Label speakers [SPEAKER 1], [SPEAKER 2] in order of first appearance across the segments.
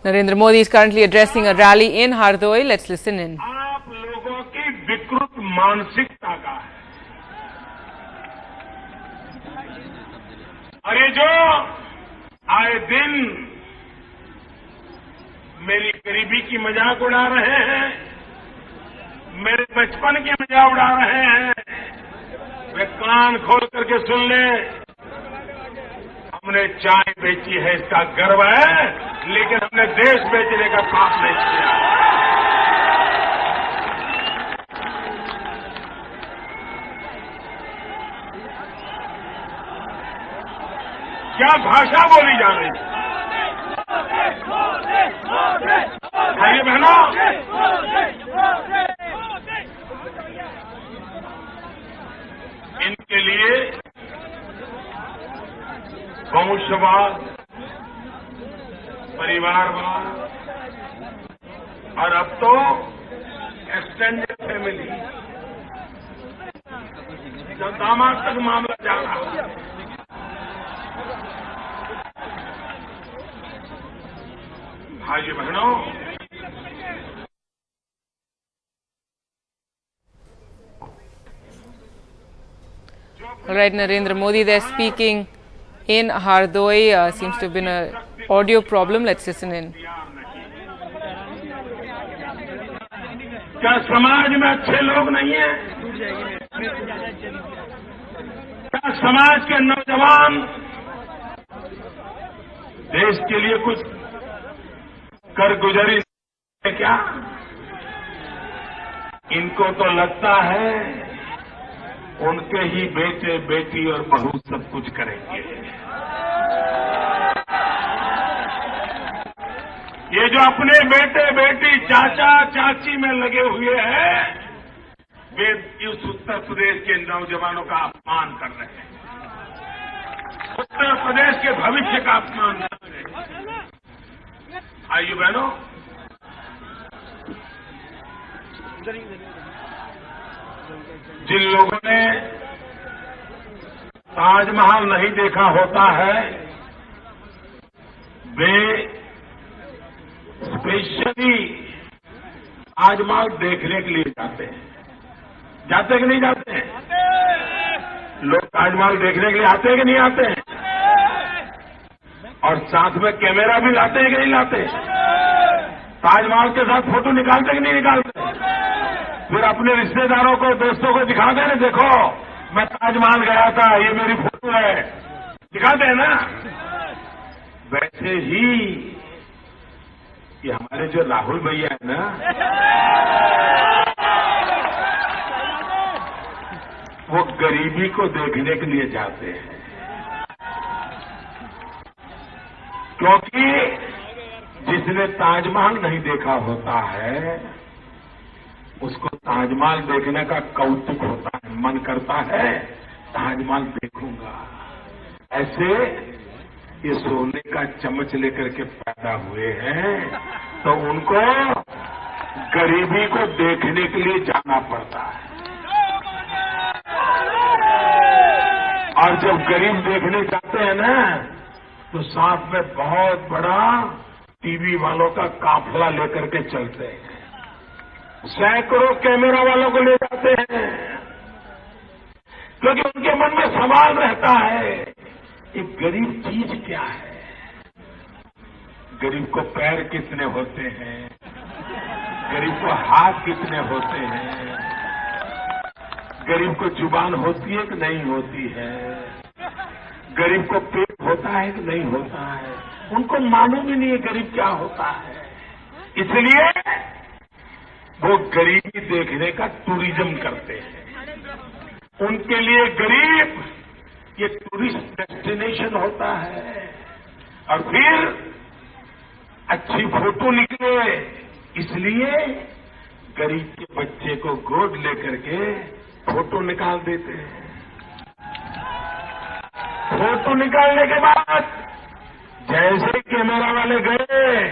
[SPEAKER 1] Narendra Modi is currently addressing a rally in Hardoi. Let's listen in.
[SPEAKER 2] आप लोगों की विकृत मानसिकता का है और ये जो आए दिन मेरी गरीबी की मजाक उड़ा रहे हैं, मेरे बचपन की मजाक उड़ा रहे हैं, वे कान खोल करके सुन ले। हमने चाय बेची है इसका गर्व है, लेकिन हमने देश बेचने का पाप नहीं किया। क्या भाषा बोली जा रही है भाई बहनों, इनके लिए वंशवाद, परिवारवाद और अब तो एक्सटेंडेड फैमिली, जब दामाद तक मामला जा रहा है। भाई बहनों,
[SPEAKER 1] All right, Narendra Modi there speaking in Hardoi. Seems to have been an audio problem. Let's listen in.
[SPEAKER 2] क्या समाज में अच्छे लोग नहीं हैं? क्या समाज के नौजवान देश के लिए कुछ कर गुजरी है क्या? इनको तो लगता है उनके ही बेटे बेटी और बहू सब कुछ करेंगे। ये जो अपने बेटे बेटी चाचा चाची में लगे हुए हैं, वे इस उत्तर प्रदेश के नौजवानों का अपमान कर रहे हैं, उत्तर प्रदेश के भविष्य का अपमान कर रहे हैं। आइए बहनों, जिन लोगों ने ताजमहल नहीं देखा होता है, वे स्पेशली ताजमहल देखने के लिए जाते हैं। जाते कि नहीं जाते हैं? लोग ताजमहल देखने के लिए आते हैं कि नहीं आते हैं? और साथ में कैमरा भी लाते हैं कि नहीं लाते? ताजमहल के साथ फोटो निकालते कि नहीं निकालते? फिर अपने रिश्तेदारों को, दोस्तों को दिखाते हैं, देखो मैं ताजमहल गया था, ये मेरी फोटो है, दिखाते हैं ना। वैसे ही ये हमारे जो राहुल भैया है ना, वो गरीबी को देखने के लिए जाते हैं, क्योंकि जिसने ताजमहल नहीं देखा होता है उसको ताजमहल देखने का कौतुक होता है, मन करता है ताजमहल देखूंगा। ऐसे ये सोने का चम्मच लेकर के पैदा हुए हैं, तो उनको गरीबी को देखने के लिए जाना पड़ता है। और जब गरीब देखने जाते हैं ना, तो साथ में बहुत बड़ा टीवी वालों का काफिला लेकर के चलते हैं, सैकड़ों कैमरा वालों को ले जाते हैं, क्योंकि उनके मन में सवाल रहता है कि गरीब चीज क्या है? गरीब को पैर कितने होते हैं? गरीब को हाथ कितने होते हैं? गरीब को जुबान होती है कि नहीं होती है? गरीब को पेट होता है कि नहीं होता है? उनको मालूम ही नहीं है गरीब क्या होता है। इसलिए वो गरीबी देखने का टूरिज्म करते हैं। उनके लिए गरीब ये टूरिस्ट डेस्टिनेशन होता है। और फिर अच्छी फोटो निकले, इसलिए गरीब के बच्चे को गोद लेकर के फोटो निकाल देते हैं। फोटो निकालने के बाद जैसे कैमरा वाले गए,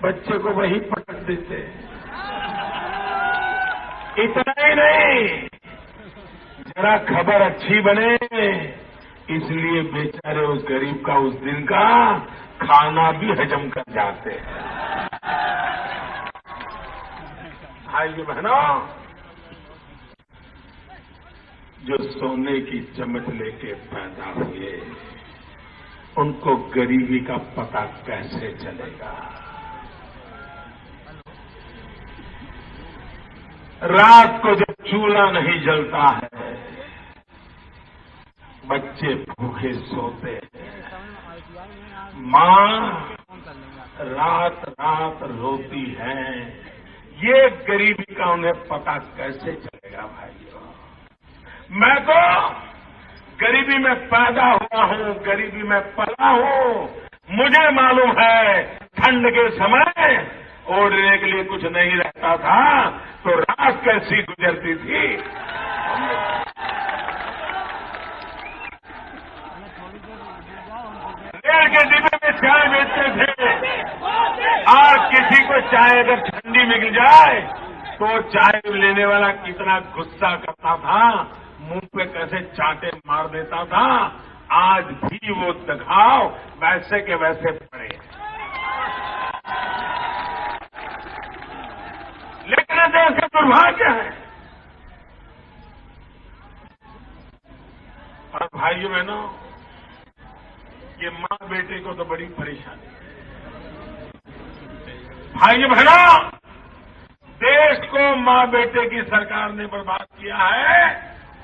[SPEAKER 2] बच्चे को वही पटक देते हैं। इतना ही नहीं, जरा खबर अच्छी बने, इसलिए बेचारे उस गरीब का उस दिन का खाना भी हजम कर जाते हैं। भाइयों बहनों, जो सोने की चमच लेके पैदा हुए उनको गरीबी का पता कैसे चलेगा। रात को जब चूल्हा नहीं जलता है, बच्चे भूखे सोते हैं, मां रात रात रोती है, ये गरीबी का उन्हें पता कैसे चलेगा। भाइयों, मैं तो गरीबी में पैदा हुआ हूं, गरीबी में पला हूं, मुझे मालूम है ठंड के समय ओढ़ने के लिए कुछ नहीं रहता था तो रात कैसी गुजरती थी। रेल के डिब्बे में चाय बेचते थे और किसी को चाय अगर ठंडी मिल जाए तो चाय लेने वाला कितना गुस्सा करता था, मुंह पे कैसे चांटे मार देता था। आज भी वो दगाव वैसे के वैसे पड़े। लेकिन देश का दुर्भाग्य है। और भाइयों बहनों, ये मां बेटे को तो बड़ी परेशानी है। भाइयों बहनों, देश को मां बेटे की सरकार ने बर्बाद किया है,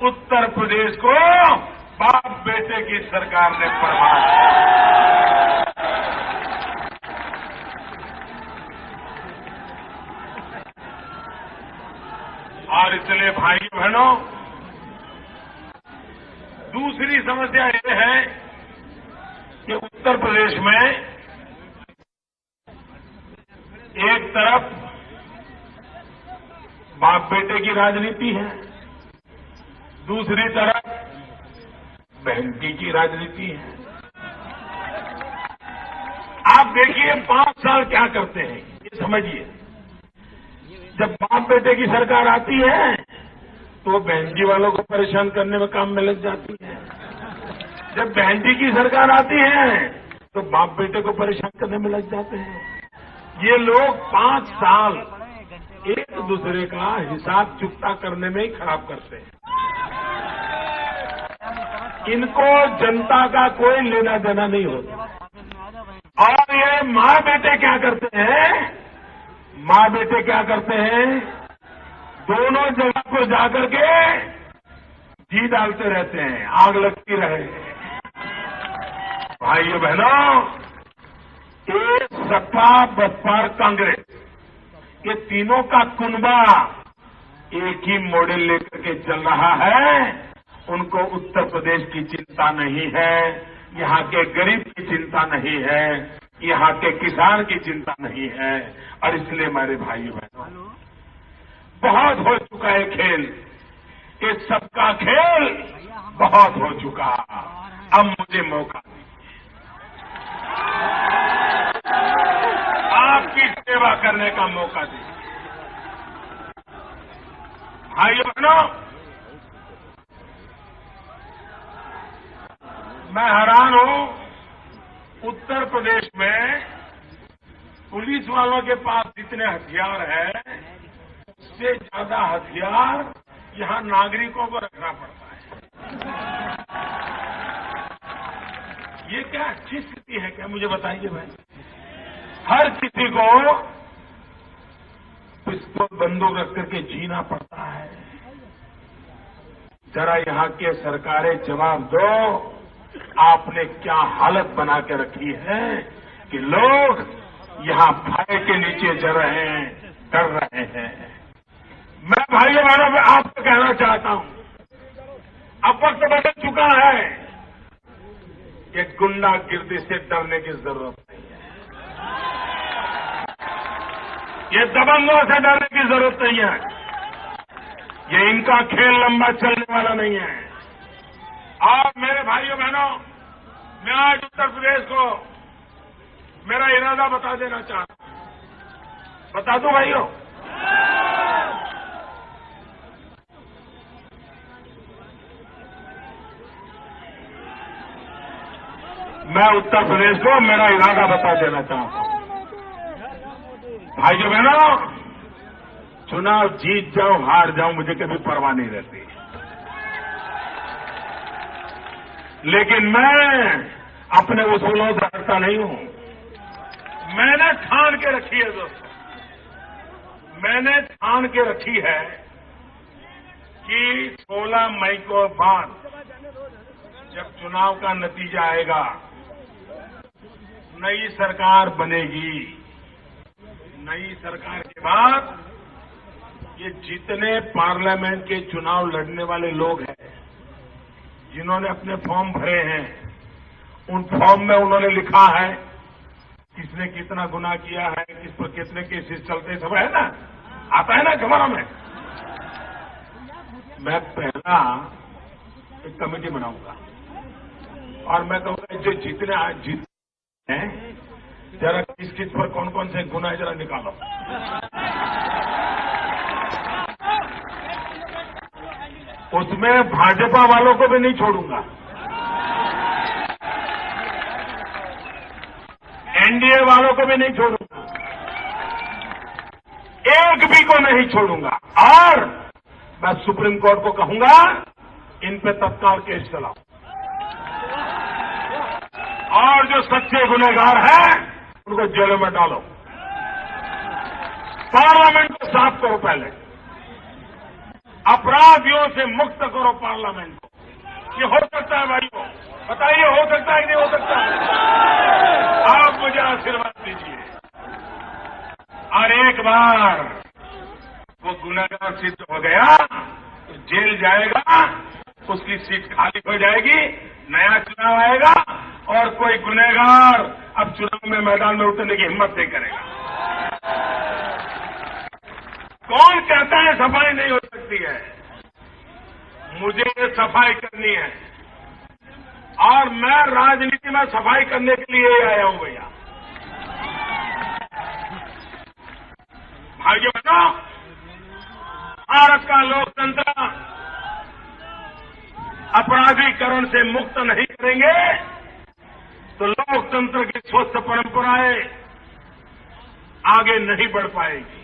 [SPEAKER 2] उत्तर प्रदेश को बाप बेटे की सरकार ने बर्बाद किया। और इसलिए भाइयों बहनों, दूसरी समस्या ये है कि उत्तर प्रदेश में एक तरफ बाप बेटे की राजनीति है, दूसरी तरफ बहनती की राजनीति है। आप देखिए 5 साल क्या करते हैं, ये समझिए। जब बाप बेटे की सरकार आती है तो बहनजी वालों को परेशान करने में काम में लग जाती है। जब बहनजी की सरकार आती है तो बाप बेटे को परेशान करने में लग जाते हैं। ये लोग 5 साल एक दूसरे का हिसाब चुकता करने में ही खराब करते हैं। इनको जनता का कोई लेना देना नहीं होता। और ये मां बेटे क्या करते हैं, मां बेटे क्या करते हैं, दोनों जगह को जाकर के घी डालते रहते हैं, आग लगती रहे। भाइयों बहनों, ये सपा बसपा और कांग्रेस, ये तीनों का कुनबा एक ही मॉडल लेकर के चल रहा है। उनको उत्तर प्रदेश की चिंता नहीं है, यहाँ के गरीब की चिंता नहीं है, यहाँ के किसान की चिंता नहीं है। और इसलिए हमारे भाइयों बहनों, बहुत हो चुका है खेल, ये सबका खेल बहुत हो चुका। अब मुझे मौका दीजिए, आपकी सेवा करने का मौका दीजिए। भाइयों बहनों, मैं हैरान हूं, उत्तर प्रदेश में पुलिस वालों के पास जितने हथियार हैं, उससे ज्यादा हथियार यहां नागरिकों को रखना पड़ता है। ये क्या अच्छी स्थिति है क्या, मुझे बताइए भाई। हर किसी को पिस्तौल बंदूक रख करके जीना पड़ता है। जरा यहाँ के सरकारें जवाब दो, आपने क्या हालत बना के रखी है कि लोग यहां भय के नीचे जल रहे हैं, डर रहे हैं। मैं भाइयों बहनों में आपको कहना चाहता हूं, अब वक्त बदल चुका है, ये गुंडागिर्दी से डरने की जरूरत नहीं है, ये दबंगों से डरने की जरूरत नहीं है, ये इनका खेल लंबा चलने वाला नहीं है। और मेरे भाइयों बहनों, मैं आज उत्तर प्रदेश को मेरा इरादा बता देना चाहता हूं। बता दूं भाइयों, मैं उत्तर प्रदेश को मेरा इरादा बता देना चाहता हूं। भाइयों बहनों, चुनाव जीत जाऊं हार जाऊं मुझे कभी परवाह नहीं रहती, लेकिन मैं अपने उसूलों से हटता नहीं हूं। मैंने ठान के रखी है दोस्तों, मैंने ठान के रखी है कि 16 मई को बाद जब चुनाव का नतीजा आएगा, नई सरकार बनेगी। नई सरकार के बाद ये जितने पार्लियामेंट के चुनाव लड़ने वाले लोग हैं, जिन्होंने अपने फॉर्म भरे हैं, उन फॉर्म में उन्होंने लिखा है किसने कितना गुनाह किया है, किस पर कितने केसेस चलते, सब है ना, आता है ना खबरों में। मैं पहला एक कमेटी बनाऊंगा और मैं कहूंगा जो जितने आज जीत हैं, जरा किस किस पर कौन कौन से गुनाह है जरा निकालो। उसमें भाजपा वालों को भी नहीं छोड़ूंगा, एनडीए वालों को भी नहीं छोड़ूंगा, एक भी को नहीं छोड़ूंगा। और मैं सुप्रीम कोर्ट को कहूंगा इन पे तत्काल केस चलाओ और जो सच्चे गुनहगार हैं उनको जेलों में डालो। पार्लियामेंट को साफ करो, पहले अपराधियों से मुक्त करो पार्लियामेंट को। ये हो सकता है भाइयों, बताइए हो सकता है कि नहीं हो सकता? आप मुझे आशीर्वाद दीजिए। और एक बार वो गुनहगार सिद्ध हो गया तो जेल जाएगा, उसकी सीट खाली हो जाएगी, नया चुनाव आएगा और कोई गुनहगार अब चुनाव में मैदान में उतरने की हिम्मत नहीं करेगा। कौन कहता है सफाई नहीं हो सकती है? मुझे सफाई करनी है और मैं राजनीति में सफाई करने के लिए आया हूं भैया। भाइयों बहनों, भारत का लोकतंत्र अपराधीकरण से मुक्त नहीं करेंगे तो लोकतंत्र की स्वस्थ परंपराएं आगे नहीं बढ़ पाएगी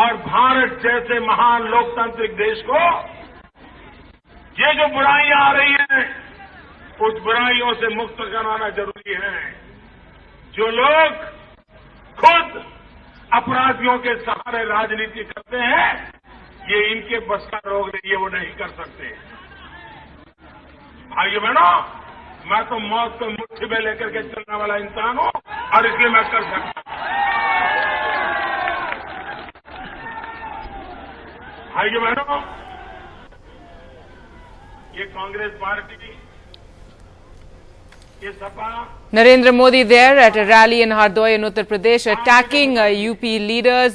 [SPEAKER 2] और भारत जैसे महान लोकतांत्रिक देश को ये जो बुराइयां आ रही हैं उस बुराइयों से मुक्त कराना जरूरी है। जो लोग खुद अपराधियों के सहारे राजनीति करते हैं, ये इनके बस का रोग नहीं है, वो नहीं कर सकते। भाइयों बहनों, मैं तो मौत को मुट्ठी में लेकर के चलने वाला इंसान हूं और इसलिए मैं कर सकता हूं। भाइयों बहनों, ये कांग्रेस पार्टी, ये Sapa,
[SPEAKER 1] Narendra Modi there at a rally in Hardoi in Uttar Pradesh, attacking UP leaders,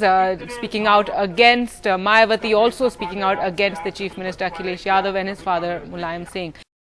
[SPEAKER 1] speaking out against Mayawati, also speaking out against the Chief Minister Akhilesh Yadav and his father Mulayam Singh.